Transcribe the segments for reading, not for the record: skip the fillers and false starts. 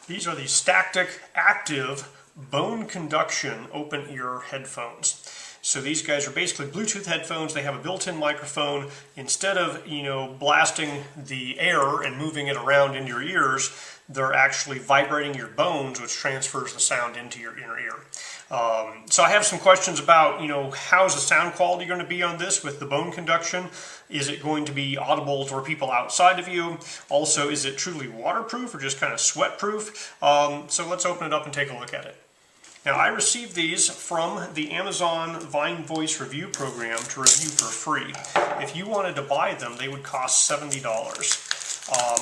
These are the Statik Aktive bone conduction open ear headphones. So these guys are basically Bluetooth headphones. They have a built-in microphone. Instead of, blasting the air and moving it around into your ears, they're actually vibrating your bones, which transfers the sound into your inner ear. So I have some questions about, how's the sound quality going to be on this with the bone conduction? Is it going to be audible for people outside of you? Also, is it truly waterproof or just kind of sweat proof? So let's open it up and take a look at it. Now, I received these from the Amazon Vine Voice Review program to review for free. If you wanted to buy them, they would cost $70.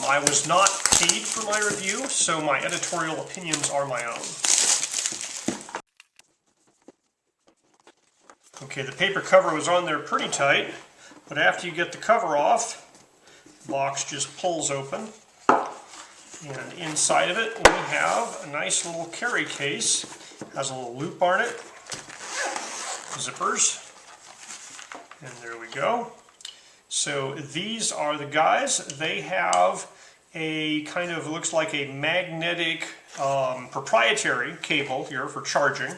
I was not paid for my review, so my editorial opinions are my own. Okay, the paper cover was on there pretty tight, but after you get the cover off, the box just pulls open. And inside of it, we have a nice little carry case. Has a little loop on it, zippers, and there we go. So these are the guys. They have a kind of, looks like a magnetic proprietary cable here for charging.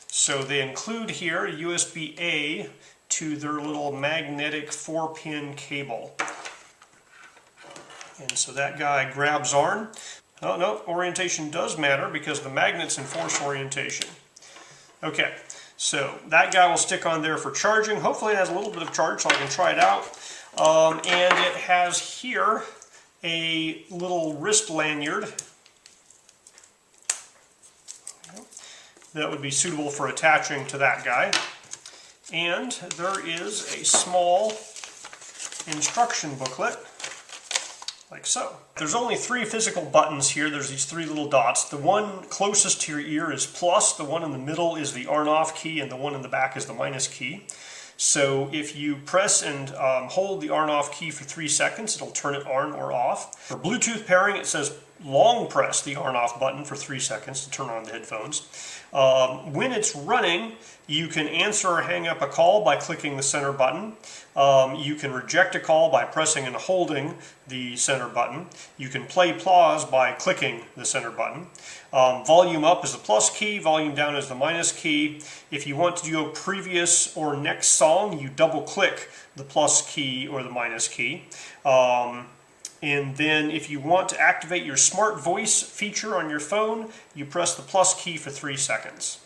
So they include here a USB-A to their little magnetic 4-pin cable. And so that guy grabs on. Oh no, orientation does matter because the magnets enforce orientation. Okay, so that guy will stick on there for charging. Hopefully it has a little bit of charge so I can try it out. And it has here a little wrist lanyard that would be suitable for attaching to that guy. And there is a small instruction booklet, like so. There's only 3 physical buttons here. There's these 3 little dots. The one closest to your ear is plus, the one in the middle is the on-off key, and the one in the back is the minus key. So if you press and hold the on-off key for 3 seconds, it'll turn it on or off. For Bluetooth pairing, it says long press the on-off button for 3 seconds to turn on the headphones. When it's running, you can answer or hang up a call by clicking the center button. You can reject a call by pressing and holding the center button. You can play pause by clicking the center button. Volume up is the plus key, volume down is the minus key. If you want to do a previous or next song, you double click the plus key or the minus key. And then if you want to activate your smart voice feature on your phone, you press the plus key for 3 seconds.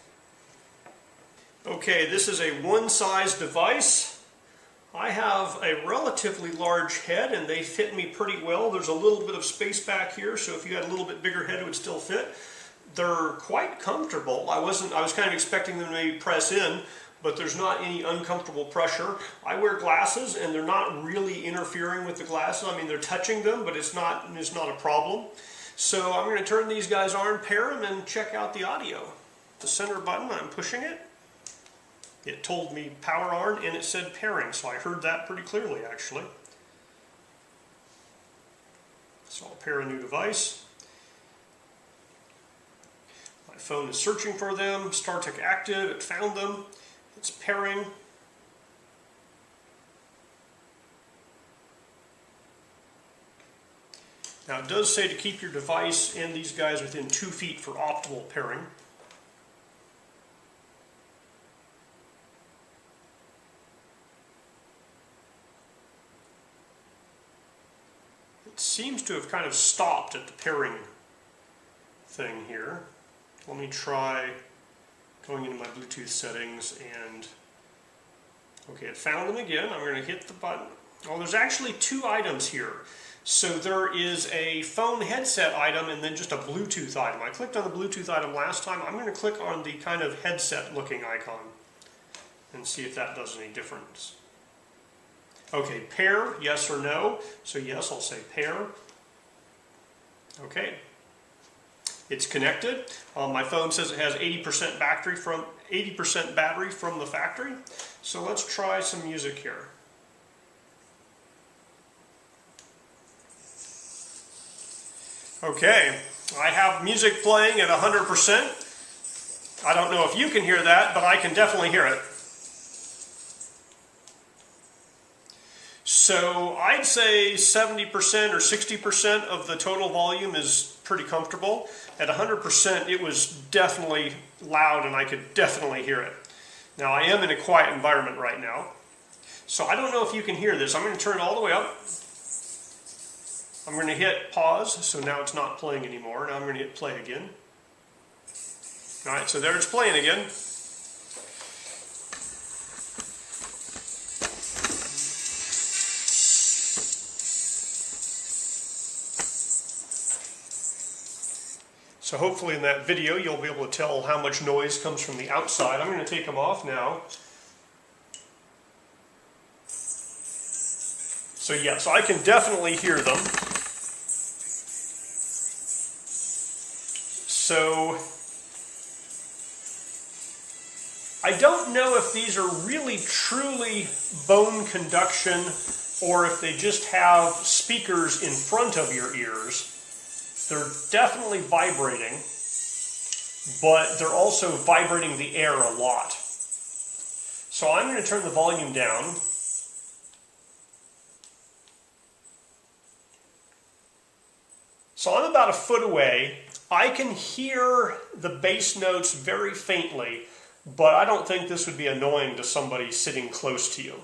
Okay, this is a one-size device. I have a relatively large head and they fit me pretty well. There's a little bit of space back here, so if you had a little bit bigger head it would still fit. They're quite comfortable. I was kind of expecting them to maybe press in, but there's not any uncomfortable pressure. I wear glasses and they're not really interfering with the glasses. I mean, they're touching them, but it's not a problem. So I'm going to turn these guys on, pair them, and check out the audio. The center button, I'm pushing it. It told me power on and it said pairing, so I heard that pretty clearly actually. So I'll pair a new device. My phone is searching for them. Statik Aktive, it found them. It's pairing. Now it does say to keep your device and these guys within 2 feet for optimal pairing. It seems to have kind of stopped at the pairing thing here. Let me try going into my Bluetooth settings and, okay, it found them again. I'm going to hit the button. Oh, there's actually 2 items here. So there is a phone headset item and then just a Bluetooth item. I clicked on the Bluetooth item last time. I'm going to click on the kind of headset looking icon and see if that does any difference. Okay, pair, yes or no. So yes, I'll say pair. Okay. It's connected. My phone says it has 80% battery from the factory. So let's try some music here. Okay, I have music playing at 100%. I don't know if you can hear that, but I can definitely hear it. So I'd say 70% or 60% of the total volume is pretty comfortable. At 100%, it was definitely loud and I could definitely hear it. Now, I am in a quiet environment right now, so I don't know if you can hear this. I'm going to turn it all the way up. I'm going to hit pause, so now it's not playing anymore. Now I'm going to hit play again. All right, so there it's playing again. So hopefully in that video you'll be able to tell how much noise comes from the outside. I'm going to take them off now. So yeah, so I can definitely hear them. So I don't know if these are really truly bone conduction or if they just have speakers in front of your ears. They're definitely vibrating, but they're also vibrating the air a lot. So I'm going to turn the volume down. So I'm about a foot away. I can hear the bass notes very faintly, but I don't think this would be annoying to somebody sitting close to you.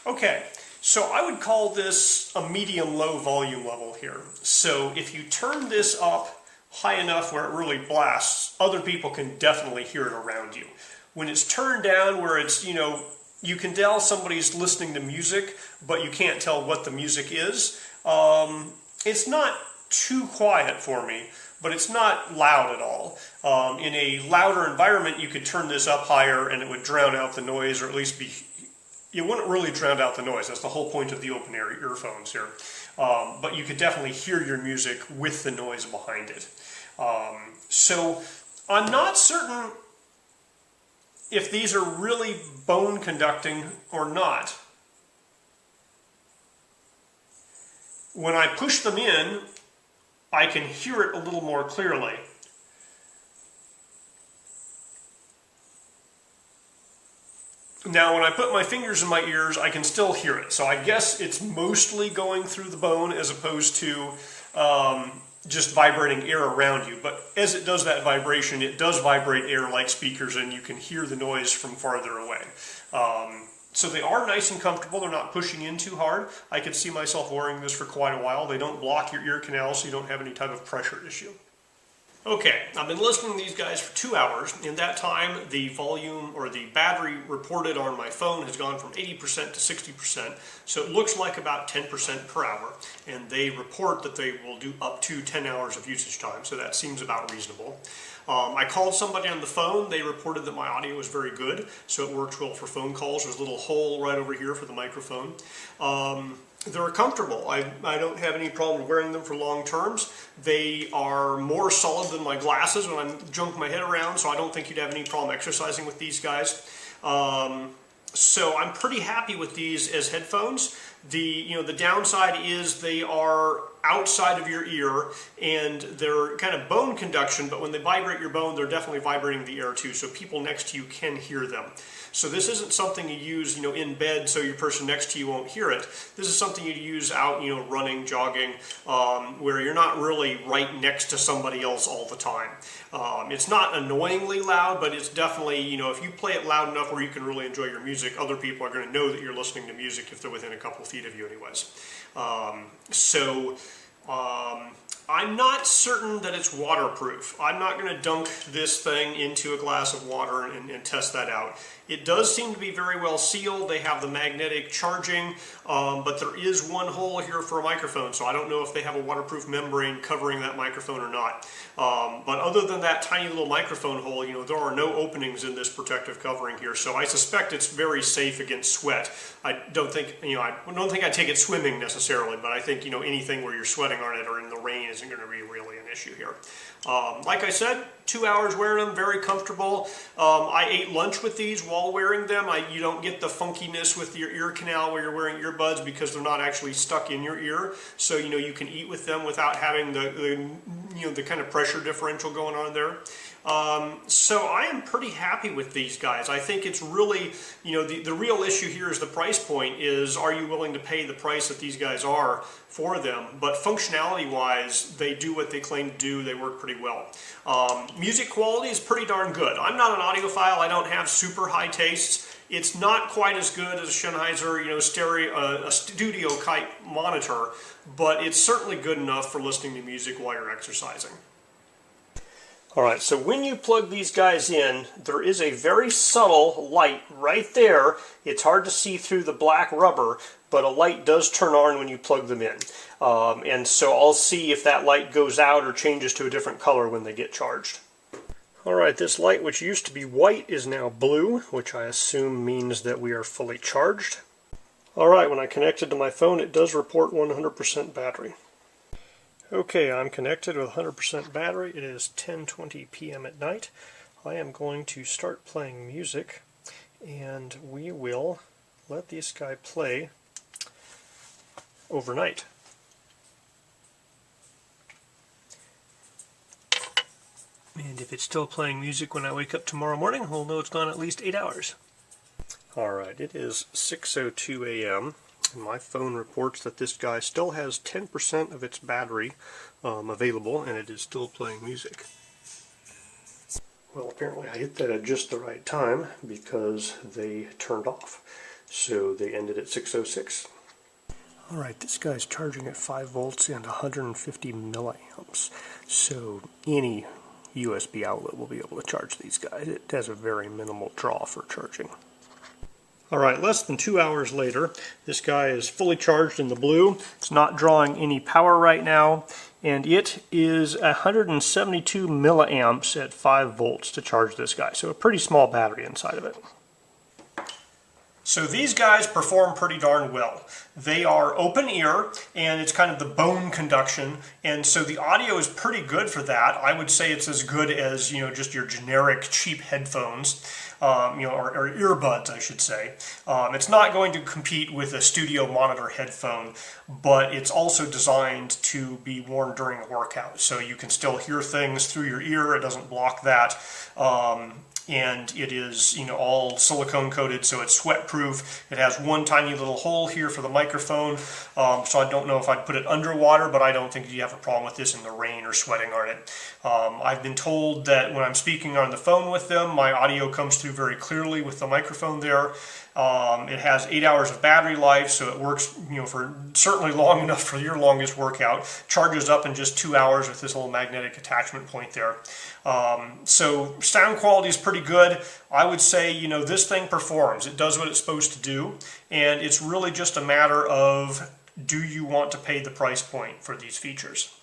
Okay, so I would call this a medium-low volume level here. So if you turn this up high enough where it really blasts, other people can definitely hear it around you. When it's turned down where it's, you can tell somebody's listening to music, but you can't tell what the music is. It's not too quiet for me, but it's not loud at all. In a louder environment, you could turn this up higher and it would drown out the noise, or at least it wouldn't really drown out the noise. That's the whole point of the open-air earphones here. But you could definitely hear your music with the noise behind it. So I'm not certain if these are really bone conducting or not. When I push them in, I can hear it a little more clearly. Now, when I put my fingers in my ears, I can still hear it. So I guess it's mostly going through the bone as opposed to just vibrating air around you. But as it does that vibration, it does vibrate air like speakers, and you can hear the noise from farther away. So they are nice and comfortable. They're not pushing in too hard. I could see myself wearing this for quite a while. They don't block your ear canal, so you don't have any type of pressure issue. Okay, I've been listening to these guys for 2 hours. In that time, the volume or the battery reported on my phone has gone from 80% to 60%, so it looks like about 10% per hour, and they report that they will do up to 10 hours of usage time, so that seems about reasonable. I called somebody on the phone. They reported that my audio was very good, so it works well for phone calls. There's a little hole right over here for the microphone. They're comfortable. I don't have any problem wearing them for long terms. They are more solid than my glasses when I'm junking my head around, so I don't think you'd have any problem exercising with these guys. So I'm pretty happy with these as headphones. The downside is they are outside of your ear and they're kind of bone conduction, but when they vibrate your bone, they're definitely vibrating the air too, so people next to you can hear them. So this isn't something you use, in bed so your person next to you won't hear it. This is something you use out, running, jogging, where you're not really right next to somebody else all the time. It's not annoyingly loud, but it's definitely, if you play it loud enough where you can really enjoy your music, other people are going to know that you're listening to music if they're within a couple feet of you anyways. I'm not certain that it's waterproof. I'm not going to dunk this thing into a glass of water and test that out. It does seem to be very well sealed. They have the magnetic charging, but there is one hole here for a microphone, so I don't know if they have a waterproof membrane covering that microphone or not. But other than that tiny little microphone hole, there are no openings in this protective covering here, so I suspect it's very safe against sweat. I don't think I'd take it swimming necessarily, but I think, anything where you're sweating on it or in the rain isn't going to be really an issue here. Like I said, 2 hours wearing them, very comfortable. I ate lunch with these while wearing them. You don't get the funkiness with your ear canal where you're wearing earbuds because they're not actually stuck in your ear. So, you can eat with them without having the kind of pressure differential going on there. So I am pretty happy with these guys. I think it's really, the real issue here is the price point is, are you willing to pay the price that these guys are for them? But functionality wise, they do what they claim to do. They work pretty well. Music quality is pretty darn good. I'm not an audiophile. I don't have super high tastes. It's not quite as good as a Sennheiser, a studio type monitor, but it's certainly good enough for listening to music while you're exercising. Alright, so when you plug these guys in, there is a very subtle light right there. It's hard to see through the black rubber, but a light does turn on when you plug them in. And so I'll see if that light goes out or changes to a different color when they get charged. Alright, this light, which used to be white, is now blue, which I assume means that we are fully charged. Alright, when I connected to my phone, it does report 100% battery. Okay, I'm connected with 100% battery. It is 10:20 p.m. at night. I am going to start playing music, and we will let this guy play overnight. And if it's still playing music when I wake up tomorrow morning, we'll know it's gone at least 8 hours. Alright, it is 6:02 a.m. and my phone reports that this guy still has 10% of its battery available, and it is still playing music. Well, apparently I hit that at just the right time because they turned off. So they ended at 6:06. Alright, this guy's charging at 5 volts and 150 milliamps. So any USB outlet will be able to charge these guys. It has a very minimal draw for charging. Alright, less than 2 hours later, this guy is fully charged in the blue. It's not drawing any power right now, and it is 172 milliamps at 5 volts to charge this guy. So a pretty small battery inside of it. So these guys perform pretty darn well. They are open ear, and it's kind of the bone conduction, and so the audio is pretty good for that. I would say it's as good as, just your generic cheap headphones, or earbuds, I should say. It's not going to compete with a studio monitor headphone, but it's also designed to be worn during a workout, so you can still hear things through your ear. It doesn't block that. And it is, all silicone coated, so it's sweat proof. It has one tiny little hole here for the microphone, so I don't know if I'd put it underwater, but I don't think you have a problem with this in the rain or sweating on it. I've been told that when I'm speaking on the phone with them, my audio comes through very clearly with the microphone there. It has 8 hours of battery life, so it works, for certainly long enough for your longest workout. Charges up in just 2 hours with this little magnetic attachment point there. So sound quality is pretty good. I would say, this thing performs. It does what it's supposed to do, and it's really just a matter of, do you want to pay the price point for these features?